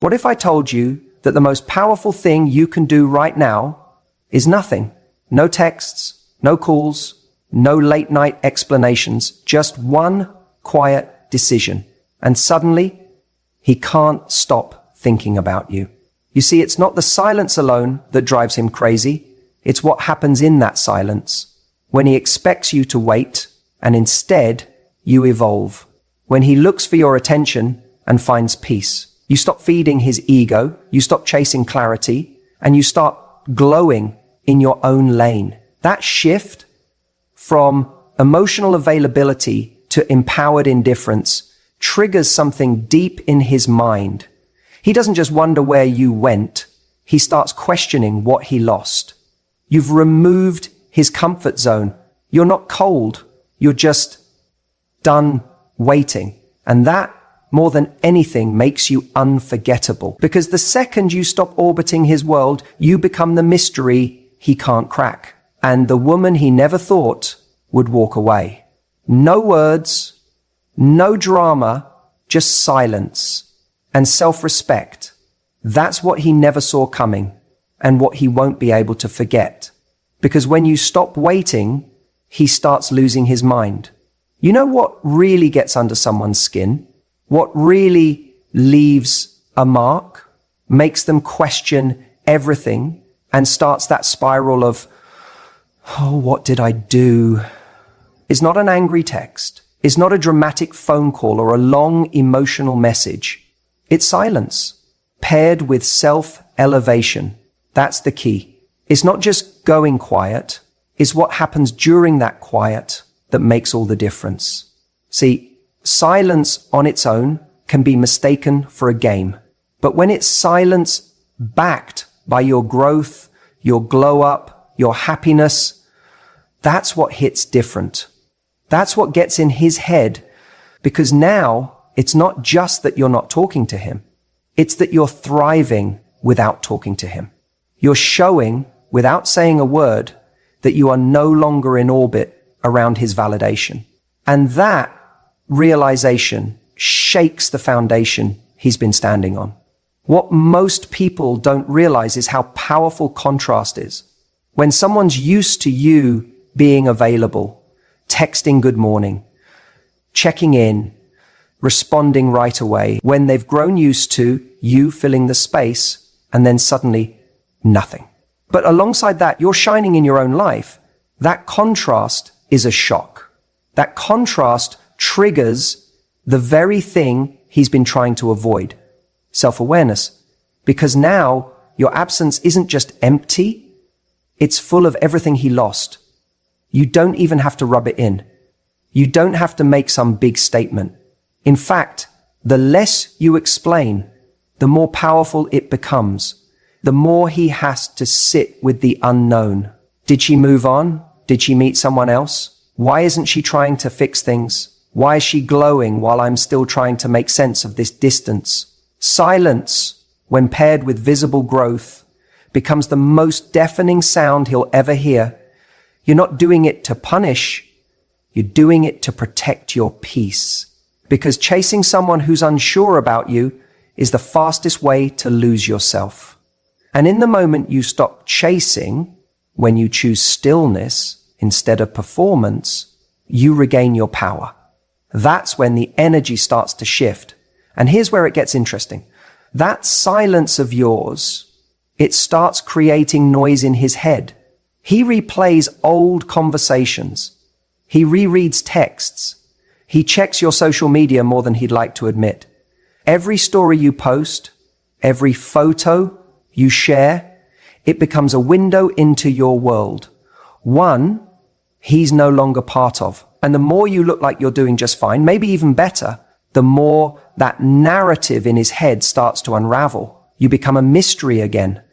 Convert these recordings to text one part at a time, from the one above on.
What if I told you that the most powerful thing you can do right now is nothing? No texts, no calls, no late night explanations, just one quiet decision. And suddenly, he can't stop thinking about you. You see, it's not the silence alone that drives him crazy. It's what happens in that silence. When he expects you to wait, and instead, you evolve. When he looks for your attention and finds peace. You stop feeding his ego, you stop chasing clarity, and you start glowing in your own lane. That shift from emotional availability to empowered indifference triggers something deep in his mind. He doesn't just wonder where you went, he starts questioning what he lost. You've removed his comfort zone. You're not cold, you're just done waiting. And that, more than anything, makes you unforgettable. Because the second you stop orbiting his world, you become the mystery he can't crack. And the woman he never thought would walk away. No words, no drama, just silence and self-respect. That's what he never saw coming and what he won't be able to forget. Because when you stop waiting, he starts losing his mind. You know what really gets under someone's skin? What really leaves a mark, makes them question everything, and starts that spiral of, oh, what did I do? It's not an angry text. It's not a dramatic phone call or a long emotional message. It's silence, paired with self-elevation. That's the key. It's not just going quiet. It's what happens during that quiet that makes all the difference. See, silence on its own can be mistaken for a game. But when it's silence backed by your growth, your glow up, your happiness, that's what hits different. That's what gets in his head, because now it's not just that you're not talking to him. It's that you're thriving without talking to him. You're showing, without saying a word, that you are no longer in orbit around his validation. And that realization shakes the foundation he's been standing on. What most people don't realize is how powerful contrast is. When someone's used to you being available, texting good morning, checking in, responding right away, when they've grown used to you filling the space, and then suddenly nothing. But alongside that, you're shining in your own life. That contrast is a shock. That contrast triggers the very thing he's been trying to avoid, self-awareness. Because now your absence isn't just empty, it's full of everything he lost. You don't even have to rub it in. You don't have to make some big statement. In fact, the less you explain, the more powerful it becomes. The more he has to sit with the unknown. Did she move on? Did she meet someone else? Why isn't she trying to fix things? Why is she glowing while I'm still trying to make sense of this distance? Silence, when paired with visible growth, becomes the most deafening sound he'll ever hear. You're not doing it to punish. You're doing it to protect your peace. Because chasing someone who's unsure about you is the fastest way to lose yourself. And in the moment you stop chasing, when you choose stillness instead of performance, you regain your power. That's when the energy starts to shift. And here's where it gets interesting. That silence of yours, it starts creating noise in his head. He replays old conversations. He rereads texts. He checks your social media more than he'd like to admit. Every story you post, every photo you share, it becomes a window into your world. One he's no longer part of. And the more you look like you're doing just fine, maybe even better, the more that narrative in his head starts to unravel. You become a mystery again.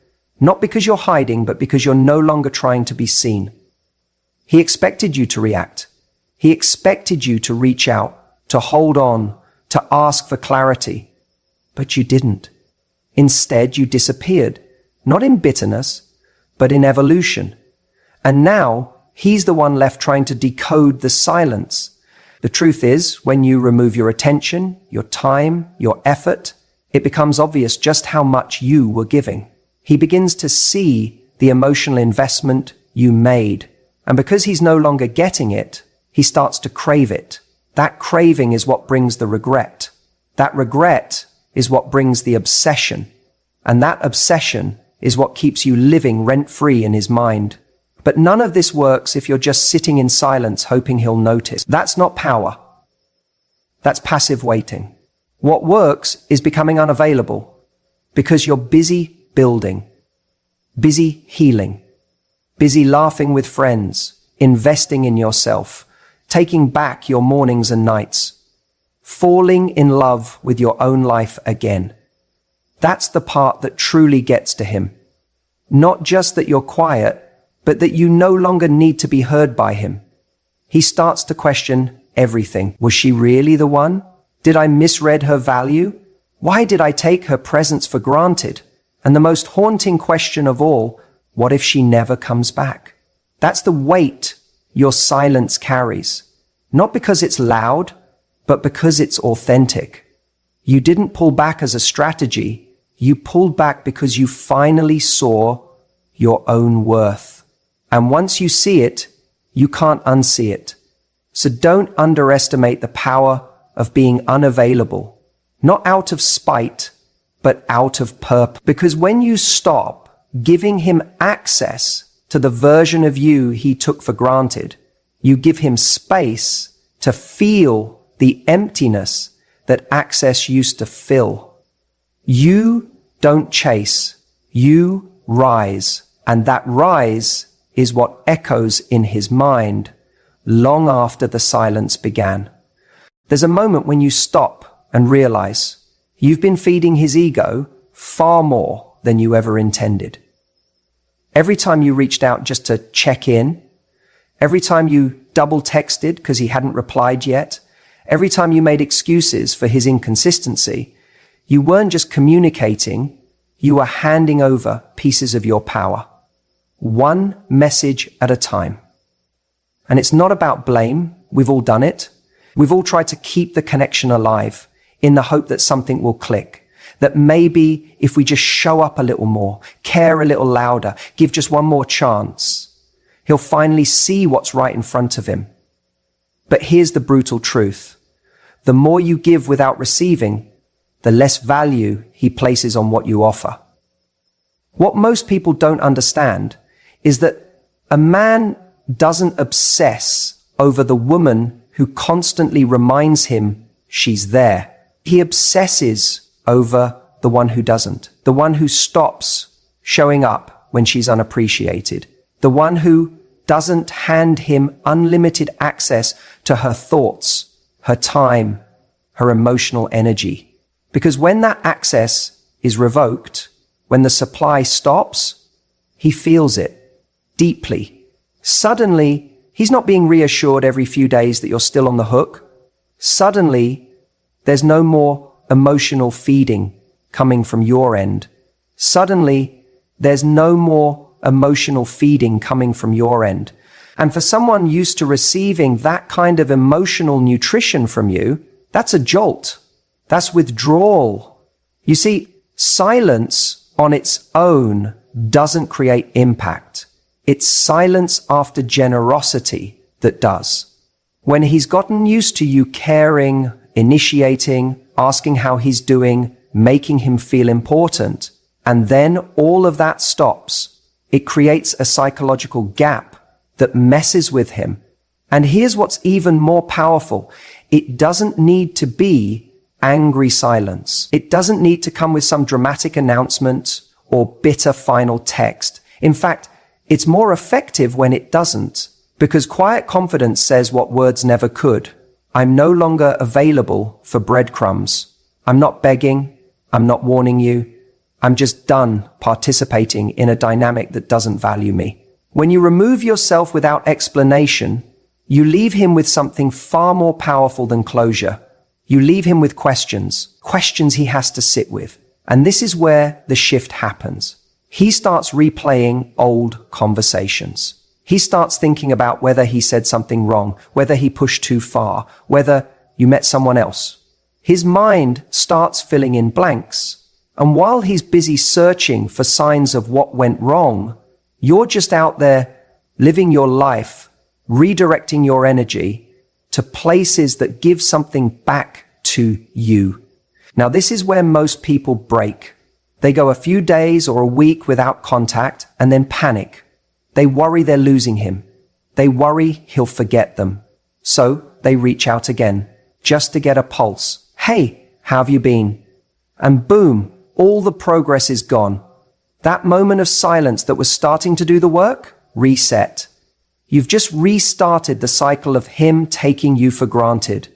Not because you're hiding, but because you're no longer trying to be seen. He expected you to react. He expected you to reach out, to hold on, to ask for clarity. But you didn't. Instead, you disappeared, not in bitterness, but in evolution. And now, he's the one left trying to decode the silence. The truth is, when you remove your attention, your time, your effort, it becomes obvious just how much you were giving. He begins to see the emotional investment you made. And because he's no longer getting it, he starts to crave it. That craving is what brings the regret. That regret is what brings the obsession. And that obsession is what keeps you living rent-free in his mind. But none of this works if you're just sitting in silence hoping he'll notice. That's not power. That's passive waiting. What works is becoming unavailable because you're busy building, busy healing, busy laughing with friends, investing in yourself, taking back your mornings and nights, falling in love with your own life again. That's the part that truly gets to him. Not just that you're quiet, but that you no longer need to be heard by him. He starts to question everything. Was she really the one? Did I misread her value? Why did I take her presence for granted? And the most haunting question of all, what if she never comes back? That's the weight your silence carries. Not because it's loud, but because it's authentic. You didn't pull back as a strategy. You pulled back because you finally saw your own worth. And once you see it, you can't unsee it. So don't underestimate the power of being unavailable, not out of spite, but out of purpose. Because when you stop giving him access to the version of you he took for granted, you give him space to feel the emptiness that access used to fill. You don't chase, you rise, and that rise is what echoes in his mind long after the silence began. There's a moment when you stop and realize you've been feeding his ego far more than you ever intended. Every time you reached out just to check in, every time you double texted because he hadn't replied yet, every time you made excuses for his inconsistency, you weren't just communicating, you were handing over pieces of your power. One message at a time. And it's not about blame. We've all done it. We've all tried to keep the connection alive in the hope that something will click. That maybe if we just show up a little more, care a little louder, give just one more chance, he'll finally see what's right in front of him. But here's the brutal truth. The more you give without receiving, the less value he places on what you offer. What most people don't understand is that a man doesn't obsess over the woman who constantly reminds him she's there. He obsesses over the one who doesn't, the one who stops showing up when she's unappreciated, the one who doesn't hand him unlimited access to her thoughts, her time, her emotional energy. Because when that access is revoked, when the supply stops, he feels it deeply. Suddenly, he's not being reassured every few days that you're still on the hook. Suddenly, there's no more emotional feeding coming from your end. Suddenly, there's no more emotional feeding coming from your end. And for someone used to receiving that kind of emotional nutrition from you, that's a jolt. That's withdrawal. You see, silence on its own doesn't create impact. It's silence after generosity that does. When he's gotten used to you caring, initiating, asking how he's doing, making him feel important, and then all of that stops, it creates a psychological gap that messes with him. And here's what's even more powerful. It doesn't need to be angry silence. It doesn't need to come with some dramatic announcement or bitter final text. In fact, it's more effective when it doesn't, because quiet confidence says what words never could. I'm no longer available for breadcrumbs. I'm not begging. I'm not warning you. I'm just done participating in a dynamic that doesn't value me. When you remove yourself without explanation, you leave him with something far more powerful than closure. You leave him with questions he has to sit with. And this is where the shift happens. He starts replaying old conversations. He starts thinking about whether he said something wrong, whether he pushed too far, whether you met someone else. his mind starts filling in blanks. And while he's busy searching for signs of what went wrong, you're just out there living your life, redirecting your energy to places that give something back to you. Now, this is where most people break. They go a few days or a week without contact and then panic. They worry they're losing him. They worry he'll forget them. So they reach out again, just to get a pulse. Hey, how have you been? And boom, all the progress is gone. That moment of silence that was starting to do the work, reset. You've just restarted the cycle of him taking you for granted.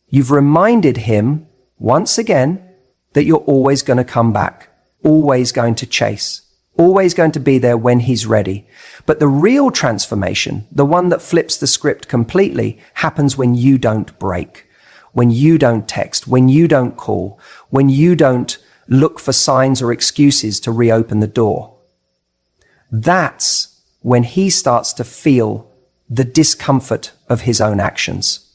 You've reminded him, once again, that you're always going to come back, always going to chase, always going to be there when he's ready. But the real transformation, the one that flips the script completely, happens when you don't break, when you don't text, when you don't call, when you don't look for signs or excuses to reopen the door. That's when he starts to feel the discomfort of his own actions.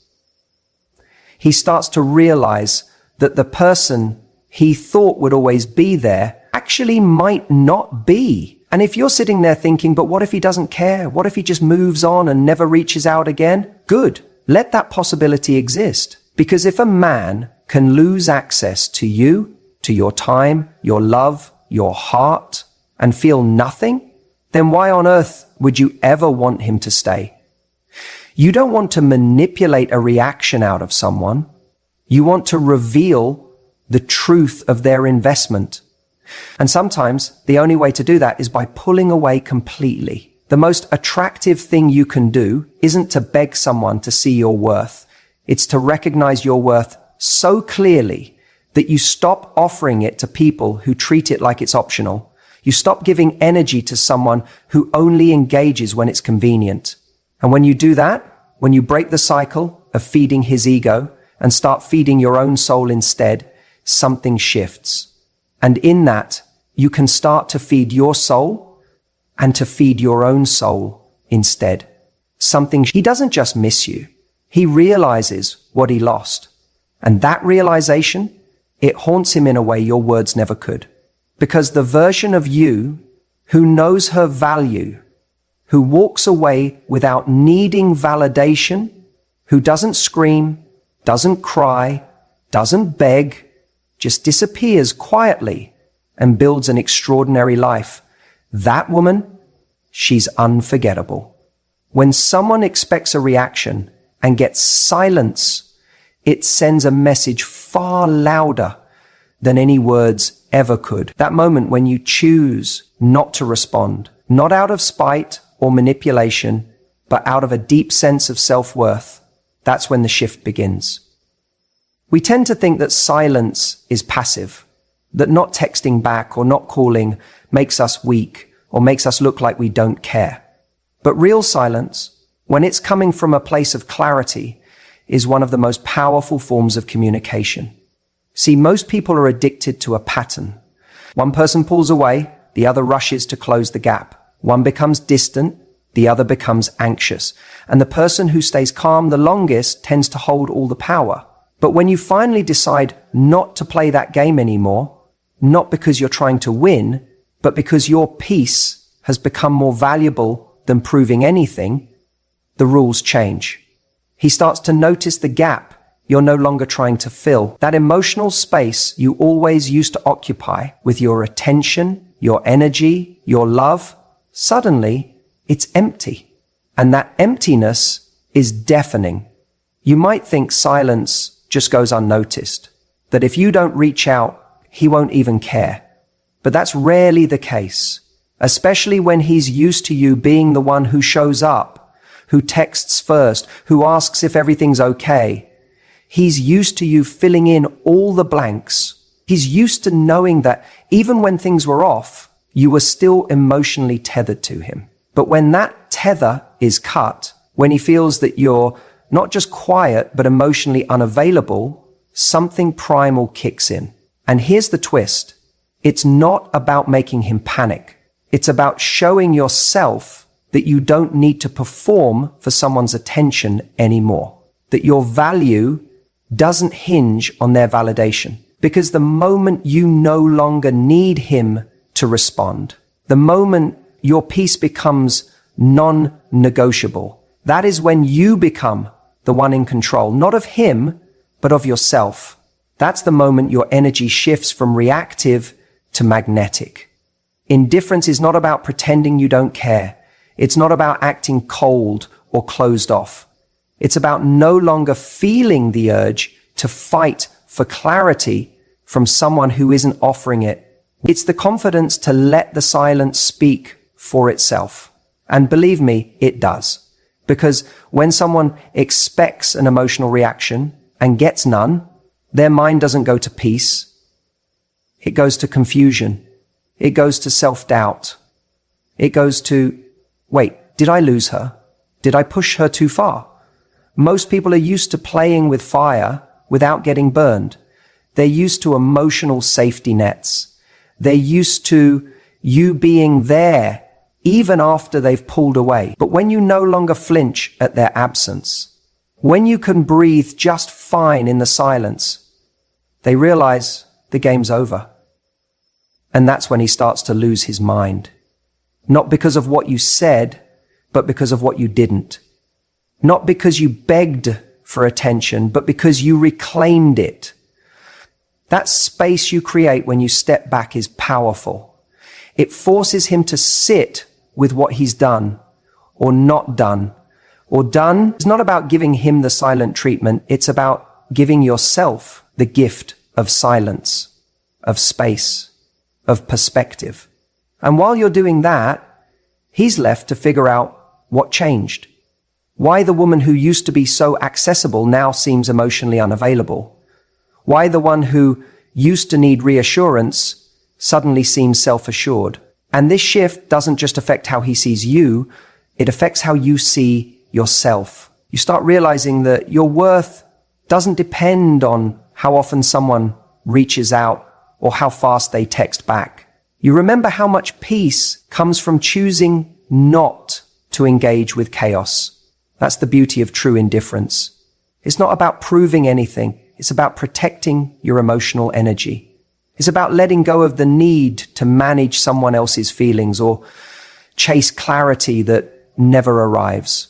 He starts to realize that the person he thought would always be there actually might not be. And if you're sitting there thinking, but what if he doesn't care? What if he just moves on and never reaches out again? Good. Let that possibility exist. Because if a man can lose access to you, to your time, your love, your heart, and feel nothing, then why on earth would you ever want him to stay? You don't want to manipulate a reaction out of someone. You want to reveal the truth of their investment. And sometimes the only way to do that is by pulling away completely. The most attractive thing you can do isn't to beg someone to see your worth. It's to recognize your worth so clearly that you stop offering it to people who treat it like it's optional. You stop giving energy to someone who only engages when it's convenient. And when you do that, when you break the cycle of feeding his ego and start feeding your own soul instead, something shifts. And in that, you can start to feed your soul and to feed your own soul instead. He doesn't just miss you. He realizes what he lost. And that realization, it haunts him in a way your words never could. Because the version of you who knows her value, who walks away without needing validation, who doesn't scream, doesn't cry, doesn't beg, just disappears quietly and builds an extraordinary life. That woman, she's unforgettable. When someone expects a reaction and gets silence, it sends a message far louder than any words ever could. That moment when you choose not to respond, not out of spite or manipulation, but out of a deep sense of self-worth, that's when the shift begins. We tend to think that silence is passive, that not texting back or not calling makes us weak or makes us look like we don't care. But real silence, when it's coming from a place of clarity, is one of the most powerful forms of communication. See, most people are addicted to a pattern. One person pulls away, the other rushes to close the gap. One becomes distant, the other becomes anxious. And the person who stays calm the longest tends to hold all the power. But when you finally decide not to play that game anymore, not because you're trying to win, but because your peace has become more valuable than proving anything, the rules change. He starts to notice the gap you're no longer trying to fill. That emotional space you always used to occupy with your attention, your energy, your love, suddenly it's empty. And that emptiness is deafening. You might think silence just goes unnoticed, that if you don't reach out, he won't even care. But that's rarely the case, especially when he's used to you being the one who shows up, who texts first, who asks if everything's okay. He's used to you filling in all the blanks. He's used to knowing that even when things were off, you were still emotionally tethered to him. But when that tether is cut, when he feels that you're not just quiet, but emotionally unavailable, something primal kicks in. And here's the twist. It's not about making him panic. It's about showing yourself that you don't need to perform for someone's attention anymore. That your value doesn't hinge on their validation. Because the moment you no longer need him to respond, the moment your peace becomes non-negotiable, that is when you become the one in control, not of him, but of yourself. That's the moment your energy shifts from reactive to magnetic. Indifference is not about pretending you don't care. It's not about acting cold or closed off. It's about no longer feeling the urge to fight for clarity from someone who isn't offering it. It's the confidence to let the silence speak for itself. And believe me, it does. Because when someone expects an emotional reaction and gets none, their mind doesn't go to peace. It goes to confusion. It goes to self-doubt. It goes to, wait, did I lose her? Did I push her too far? Most people are used to playing with fire without getting burned. They're used to emotional safety nets. They're used to you being there even after they've pulled away. But when you no longer flinch at their absence, when you can breathe just fine in the silence, they realize the game's over. And that's when he starts to lose his mind. Not because of what you said, but because of what you didn't. Not because you begged for attention, but because you reclaimed it. That space you create when you step back is powerful. It forces him to sit with what he's done or not done. Or done is not about giving him the silent treatment. It's about giving yourself the gift of silence, of space, of perspective. And while you're doing that, he's left to figure out what changed. Why the woman who used to be so accessible now seems emotionally unavailable. Why the one who used to need reassurance suddenly seems self-assured. And this shift doesn't just affect how he sees you, it affects how you see yourself. You start realizing that your worth doesn't depend on how often someone reaches out or how fast they text back. You remember how much peace comes from choosing not to engage with chaos. That's the beauty of true indifference. It's not about proving anything. It's about protecting your emotional energy. It's about letting go of the need to manage someone else's feelings or chase clarity that never arrives.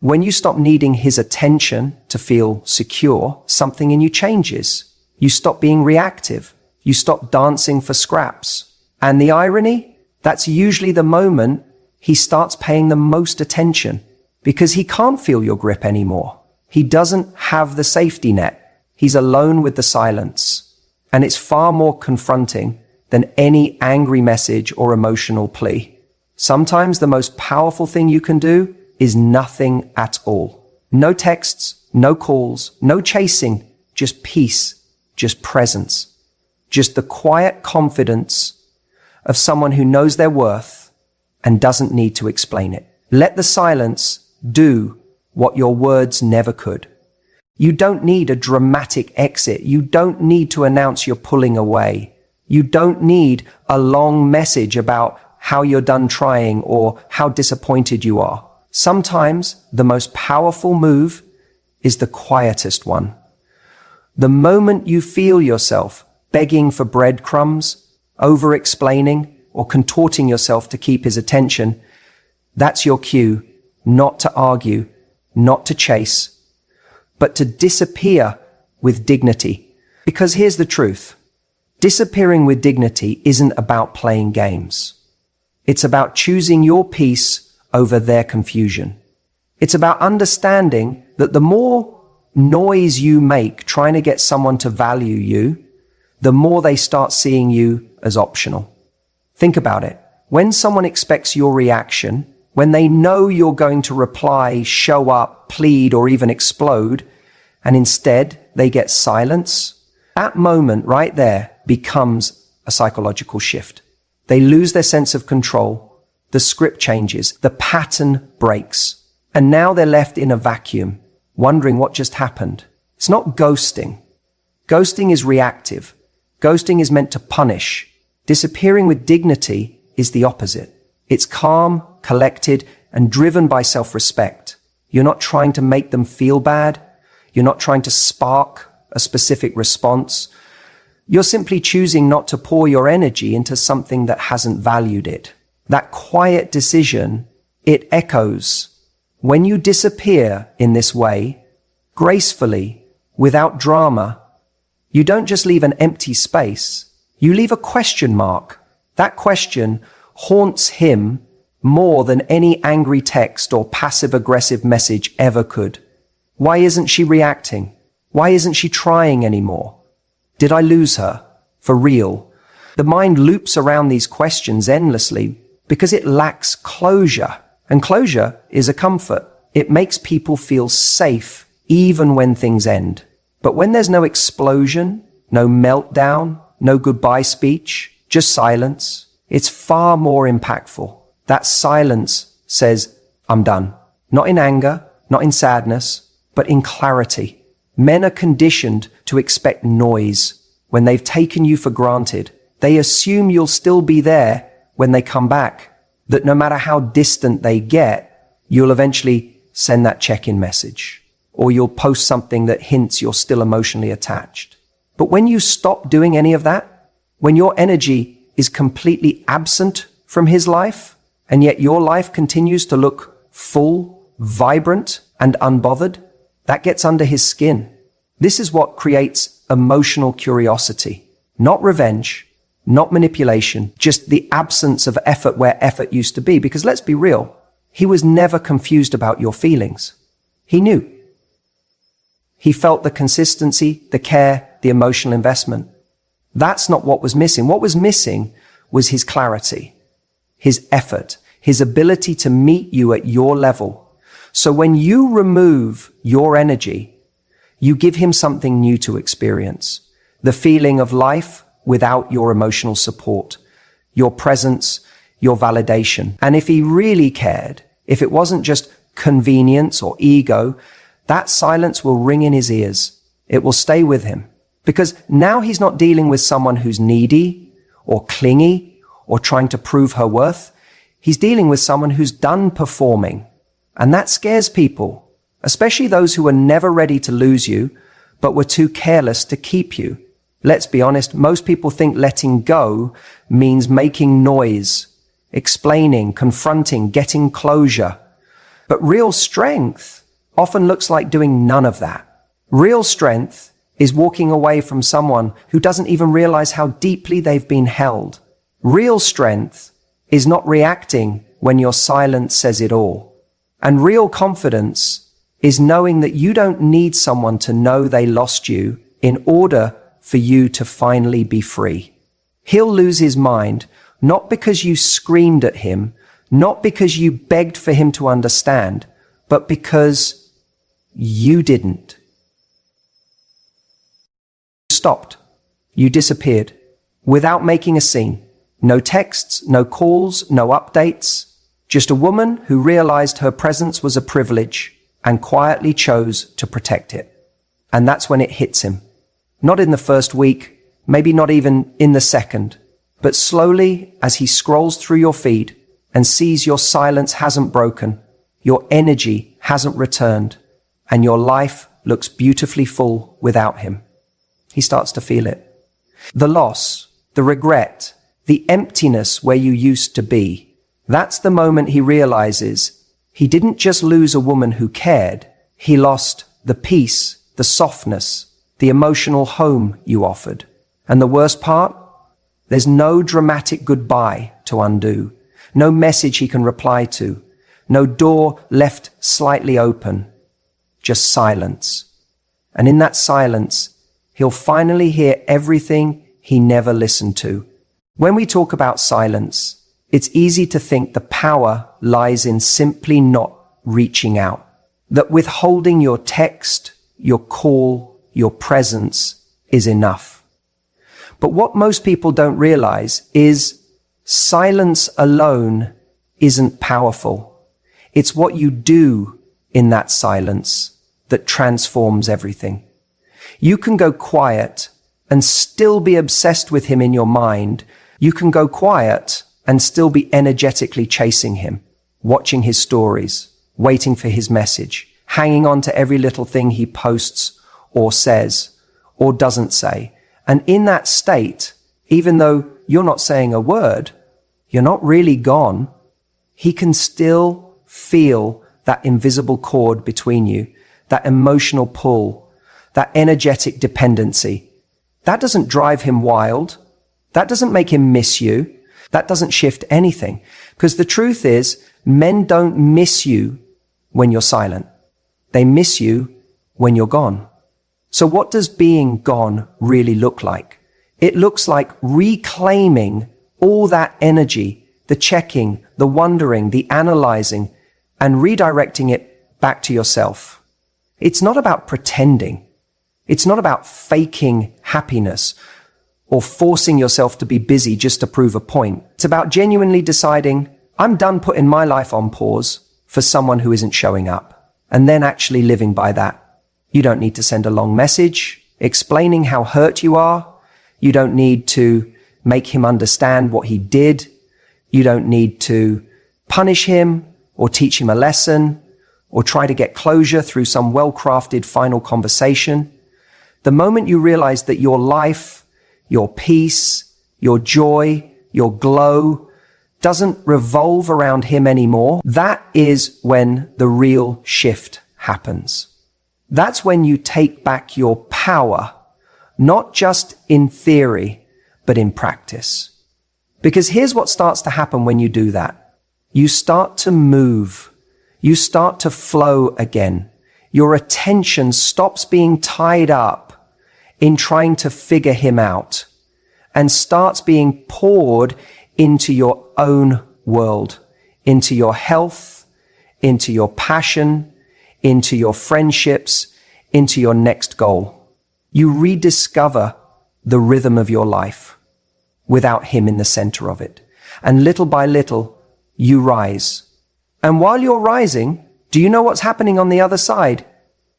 When you stop needing his attention to feel secure, something in you changes. You stop being reactive. You stop dancing for scraps. And the irony? That's usually the moment he starts paying the most attention because he can't feel your grip anymore. He doesn't have the safety net. He's alone with the silence. And it's far more confronting than any angry message or emotional plea. Sometimes the most powerful thing you can do is nothing at all. No texts, no calls, no chasing, just peace, just presence, just the quiet confidence of someone who knows their worth and doesn't need to explain it. Let the silence do what your words never could. You don't need a dramatic exit. You don't need to announce you're pulling away. You don't need a long message about how you're done trying or how disappointed you are. Sometimes the most powerful move is the quietest one. The moment you feel yourself begging for breadcrumbs, over-explaining, or contorting yourself to keep his attention, that's your cue not to argue, not to chase, but to disappear with dignity. Because here's the truth. Disappearing with dignity isn't about playing games. It's about choosing your peace over their confusion. It's about understanding that the more noise you make trying to get someone to value you, the more they start seeing you as optional. Think about it. When someone expects your reaction, when they know you're going to reply, show up, plead, or even explode, and instead they get silence, that moment right there becomes a psychological shift. They lose their sense of control, the script changes, the pattern breaks, and now they're left in a vacuum, wondering what just happened. It's not ghosting. Ghosting is reactive. Ghosting is meant to punish. Disappearing with dignity is the opposite. It's calm, collected, and driven by self-respect. You're not trying to make them feel bad. You're not trying to spark a specific response. You're simply choosing not to pour your energy into something that hasn't valued it. That quiet decision, it echoes. When you disappear in this way, gracefully, without drama, you don't just leave an empty space, you leave a question mark. That question haunts him more than any angry text or passive-aggressive message ever could. Why isn't she reacting? Why isn't she trying anymore? Did I lose her? For real? The mind loops around these questions endlessly because it lacks closure. And closure is a comfort. It makes people feel safe even when things end. But when there's no explosion, no meltdown, no goodbye speech, just silence, it's far more impactful. That silence says, I'm done. Not in anger, not in sadness, but in clarity. Men are conditioned to expect noise. When they've taken you for granted, they assume you'll still be there when they come back, that no matter how distant they get, you'll eventually send that check-in message, or you'll post something that hints you're still emotionally attached. But when you stop doing any of that, when your energy is completely absent from his life, and yet your life continues to look full, vibrant, and unbothered, that gets under his skin. This is what creates emotional curiosity. Not revenge, not manipulation, just the absence of effort where effort used to be. Because let's be real, he was never confused about your feelings. He knew. He felt the consistency, the care, the emotional investment. That's not what was missing. What was missing was his clarity, his effort, his ability to meet you at your level. So when you remove your energy, you give him something new to experience. The feeling of life without your emotional support, your presence, your validation. And if he really cared, if it wasn't just convenience or ego, that silence will ring in his ears. It will stay with him. Because now he's not dealing with someone who's needy or clingy or trying to prove her worth. He's dealing with someone who's done performing. And that scares people, especially those who were never ready to lose you, but were too careless to keep you. Let's be honest, most people think letting go means making noise, explaining, confronting, getting closure. But real strength often looks like doing none of that. Real strength is walking away from someone who doesn't even realize how deeply they've been held. Real strength is not reacting when your silence says it all. And real confidence is knowing that you don't need someone to know they lost you in order for you to finally be free. He'll lose his mind, not because you screamed at him, not because you begged for him to understand, but because you didn't. You stopped. You disappeared without making a scene. No texts, no calls, no updates. Just a woman who realized her presence was a privilege and quietly chose to protect it. And that's when it hits him. Not in the first week, maybe not even in the second, but slowly as he scrolls through your feed and sees your silence hasn't broken, your energy hasn't returned, and your life looks beautifully full without him. He starts to feel it. The loss, the regret, the emptiness where you used to be. That's the moment he realizes he didn't just lose a woman who cared, he lost the peace, the softness, the emotional home you offered. And the worst part? There's no dramatic goodbye to undo, no message he can reply to, no door left slightly open, just silence. And in that silence, he'll finally hear everything he never listened to. When we talk about silence, it's easy to think the power lies in simply not reaching out, that withholding your text, your call, your presence is enough. But what most people don't realize is silence alone isn't powerful. It's what you do in that silence that transforms everything. You can go quiet and still be obsessed with him in your mind. You can go quiet and still be energetically chasing him, watching his stories, waiting for his message, hanging on to every little thing he posts or says, or doesn't say. And in that state, even though you're not saying a word, you're not really gone, he can still feel that invisible cord between you, that emotional pull, that energetic dependency. That doesn't drive him wild. That doesn't make him miss you. That doesn't shift anything. Because the truth is, men don't miss you when you're silent. They miss you when you're gone. So what does being gone really look like? It looks like reclaiming all that energy, the checking, the wondering, the analyzing, and redirecting it back to yourself. It's not about pretending. It's not about faking happiness or forcing yourself to be busy just to prove a point. It's about genuinely deciding, I'm done putting my life on pause for someone who isn't showing up, and then actually living by that. You don't need to send a long message explaining how hurt you are. You don't need to make him understand what he did. You don't need to punish him or teach him a lesson or try to get closure through some well-crafted final conversation. The moment you realize that your life, your peace, your joy, your glow doesn't revolve around him anymore, that is when the real shift happens. That's when you take back your power, not just in theory, but in practice. Because here's what starts to happen when you do that. You start to move. You start to flow again. Your attention stops being tied up in trying to figure him out and starts being poured into your own world, into your health, into your passion, into your friendships, into your next goal. You rediscover the rhythm of your life without him in the center of it. And little by little, you rise. And while you're rising, do you know what's happening on the other side?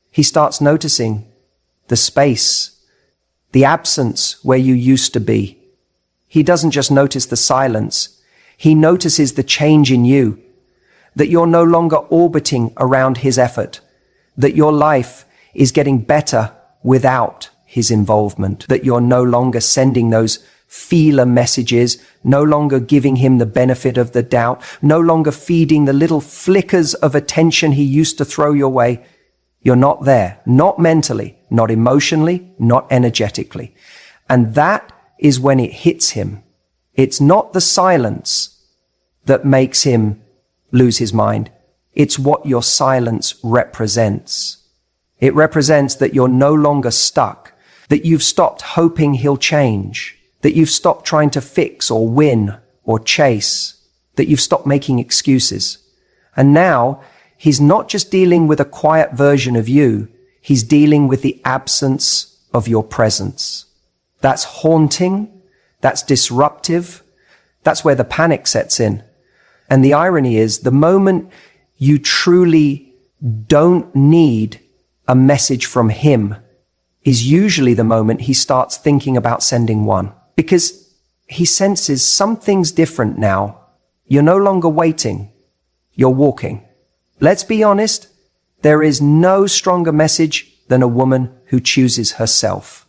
He starts noticing the space, the absence where you used to be. He doesn't just notice the silence. He notices the change in you, that you're no longer orbiting around his effort, that your life is getting better without his involvement, that you're no longer sending those feeler messages, no longer giving him the benefit of the doubt, no longer feeding the little flickers of attention he used to throw your way. You're not there, not mentally, not emotionally, not energetically. And that is when it hits him. It's not the silence that makes him lose his mind. It's what your silence represents. It represents that you're no longer stuck, that you've stopped hoping he'll change, that you've stopped trying to fix or win or chase, that you've stopped making excuses. And now he's not just dealing with a quiet version of you, he's dealing with the absence of your presence. That's haunting, that's disruptive, that's where the panic sets in. And the irony is, the moment you truly don't need a message from him is usually the moment he starts thinking about sending one. Because he senses something's different now. You're no longer waiting, you're walking. Let's be honest, there is no stronger message than a woman who chooses herself.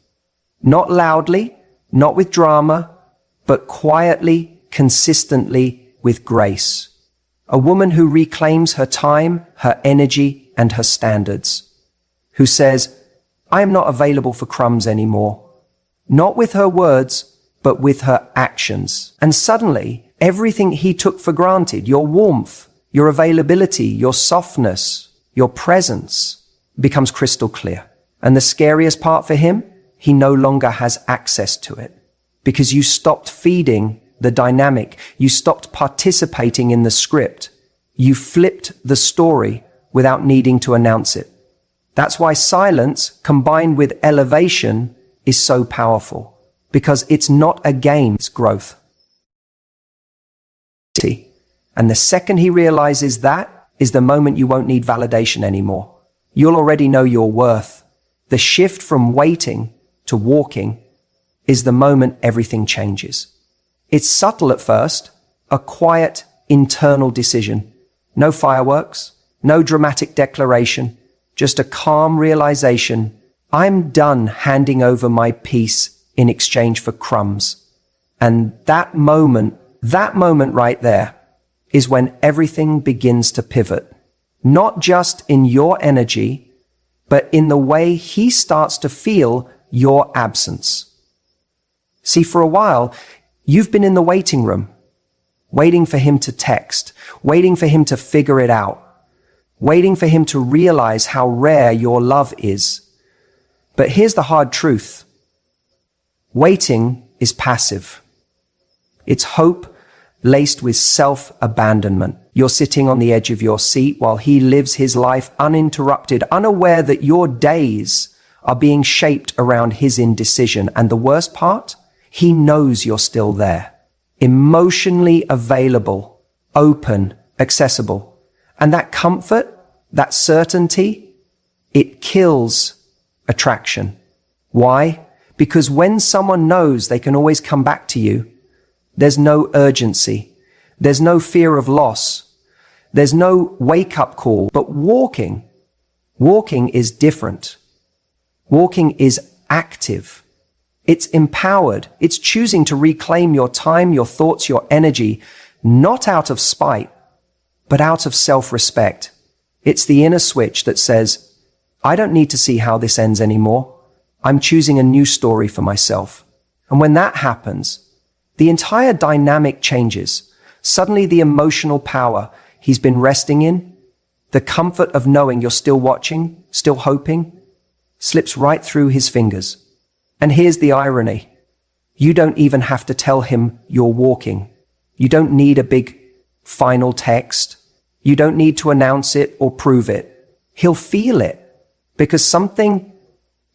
Not loudly, not with drama, but quietly, consistently, with grace. A woman who reclaims her time, her energy, and her standards. Who says, I am not available for crumbs anymore. Not with her words, but with her actions. And suddenly, everything he took for granted, your warmth, your availability, your softness, your presence, becomes crystal clear. And the scariest part for him, he no longer has access to it. Because you stopped feeding the dynamic. You stopped participating in the script. You flipped the story without needing to announce it. That's why silence combined with elevation is so powerful, because it's not a game, it's growth. And the second he realizes that is the moment you won't need validation anymore. You'll already know your worth. The shift from waiting to walking is the moment everything changes. It's subtle at first, a quiet internal decision. No fireworks, no dramatic declaration, just a calm realization I'm done handing over my peace in exchange for crumbs. And that moment right there is when everything begins to pivot. Not just in your energy, but in the way he starts to feel your absence. See, for a while, you've been in the waiting room, waiting for him to text, waiting for him to figure it out, waiting for him to realize how rare your love is. But here's the hard truth. Waiting is passive. It's hope laced with self-abandonment. You're sitting on the edge of your seat while he lives his life uninterrupted, unaware that your days are being shaped around his indecision. And the worst part? He knows you're still there. Emotionally available, open, accessible. And that comfort, that certainty, it kills attraction. Why? Because when someone knows they can always come back to you, there's no urgency. There's no fear of loss. There's no wake-up call. But walking is different. Walking is active. It's empowered. It's choosing to reclaim your time, your thoughts, your energy, not out of spite, but out of self-respect. It's the inner switch that says, I don't need to see how this ends anymore. I'm choosing a new story for myself. And when that happens, the entire dynamic changes. Suddenly the emotional power he's been resting in, the comfort of knowing you're still watching, still hoping, slips right through his fingers. And here's the irony. You don't even have to tell him you're walking. You don't need a big final text. You don't need to announce it or prove it. He'll feel it because something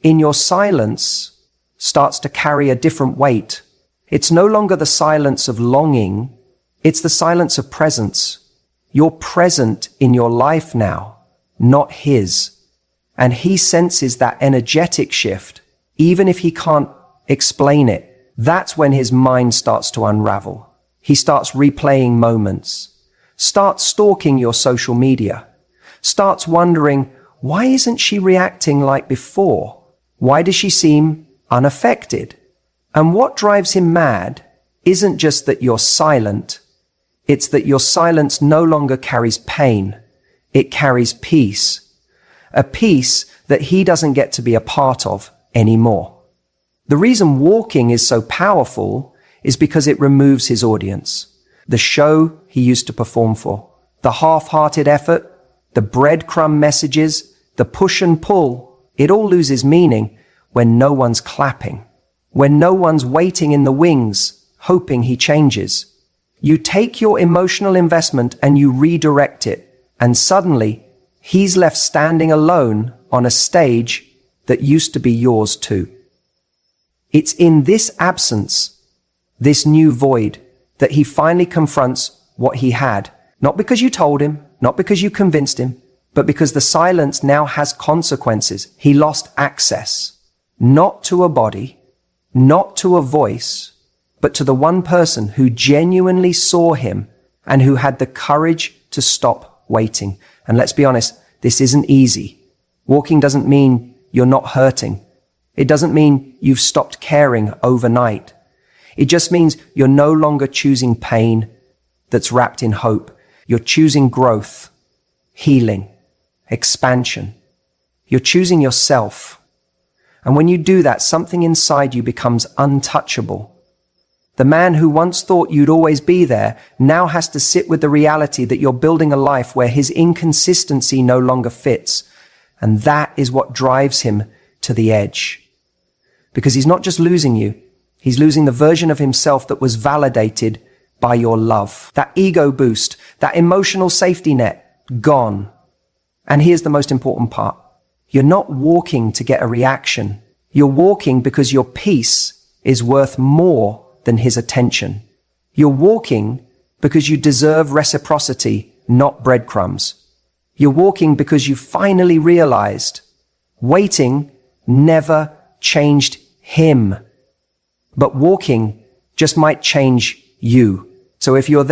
in your silence starts to carry a different weight. It's no longer the silence of longing. It's the silence of presence. You're present in your life now, not his. And he senses that energetic shift, even if he can't explain it. That's when his mind starts to unravel. He starts replaying moments, starts stalking your social media, starts wondering, why isn't she reacting like before? Why does she seem unaffected? And what drives him mad isn't just that you're silent. It's that your silence no longer carries pain. It carries peace. A peace that he doesn't get to be a part of anymore. The reason walking is so powerful is because it removes his audience. The show he used to perform for. The half-hearted effort, the breadcrumb messages, the push and pull. It all loses meaning when no one's clapping. When no one's waiting in the wings, hoping he changes. You take your emotional investment and you redirect it, and suddenly he's left standing alone on a stage that used to be yours too. It's in this absence, this new void, that he finally confronts what he had. Not because you told him, not because you convinced him, but because the silence now has consequences. He lost access, not to a body, not to a voice, but to the one person who genuinely saw him and who had the courage to stop waiting. And let's be honest, this isn't easy. Walking doesn't mean you're not hurting. It doesn't mean you've stopped caring overnight. It just means you're no longer choosing pain that's wrapped in hope. You're choosing growth, healing, expansion. You're choosing yourself. And when you do that, something inside you becomes untouchable. The man who once thought you'd always be there now has to sit with the reality that you're building a life where his inconsistency no longer fits. And that is what drives him to the edge. Because he's not just losing you, he's losing the version of himself that was validated by your love. That ego boost, that emotional safety net, gone. And here's the most important part. You're not walking to get a reaction. You're walking because your peace is worth more than his attention. You're walking because you deserve reciprocity, not breadcrumbs. You're walking because you finally realized waiting never changed him. But walking just might change you. So if you're there,